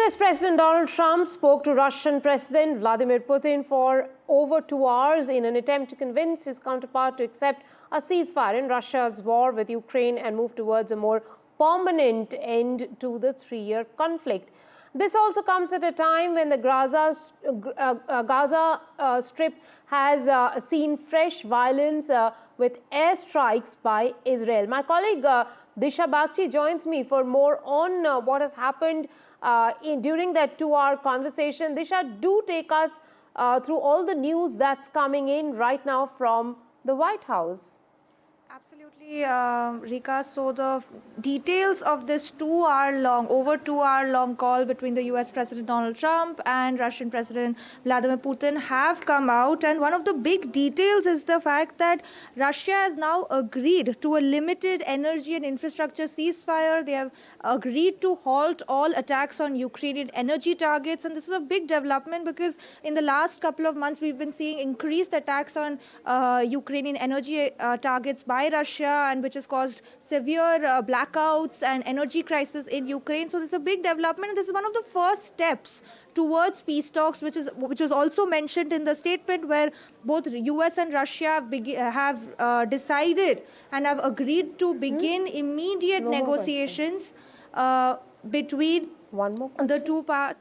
US President Donald Trump spoke to Russian President Vladimir Putin for over 2 hours in an attempt to convince his counterpart to accept a ceasefire in Russia's war with Ukraine and move towards a more permanent end to the 3-year conflict. This also comes at a time when the Gaza Strip has seen fresh violence with airstrikes by Israel. My colleague Disha Bagchi joins me for more on what has happened during that 2-hour conversation. Disha, do take us through all the news that's coming in right now from the White House. Absolutely, Rika. So the details of this over 2-hour long call between the US President Donald Trump and Russian President Vladimir Putin have come out. And one of the big details is the fact that Russia has now agreed to a limited energy and infrastructure ceasefire. They have agreed to halt all attacks on Ukrainian energy targets. And this is a big development because in the last couple of months, we've been seeing increased attacks on Ukrainian energy targets by Russia, and which has caused severe blackouts and energy crisis in Ukraine. So this is a big development, and this is one of the first steps towards peace talks, which was also mentioned in the statement, where both US and Russia have decided and have agreed to begin immediate negotiations between the two parts.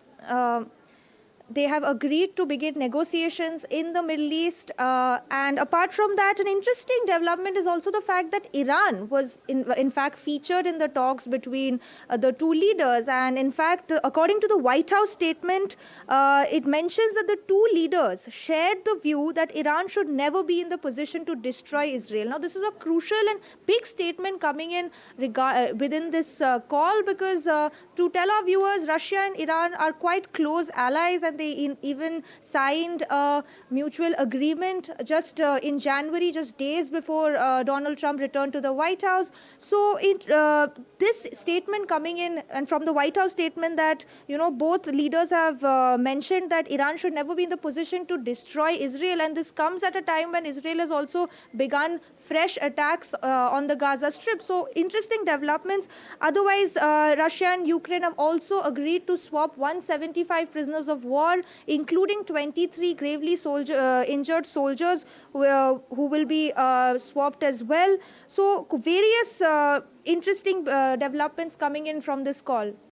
They have agreed to begin negotiations in the Middle East. And apart from that, an interesting development is also the fact that Iran was in fact featured in the talks between the two leaders. And in fact, according to the White House statement, it mentions that the two leaders shared the view that Iran should never be in the position to destroy Israel. Now, this is a crucial and big statement coming in within this call, because to tell our viewers, Russia and Iran are quite close allies, and they even signed a mutual agreement just in January, just days before Donald Trump returned to the White House. So this statement coming in, and from the White House statement, that both leaders have mentioned that Iran should never be in the position to destroy Israel, and this comes at a time when Israel has also begun fresh attacks on the Gaza Strip. So interesting developments. Otherwise, Russia and Ukraine have also agreed to swap 175 prisoners of war, including 23 gravely injured soldiers who will be swapped as well. So various interesting developments coming in from this call.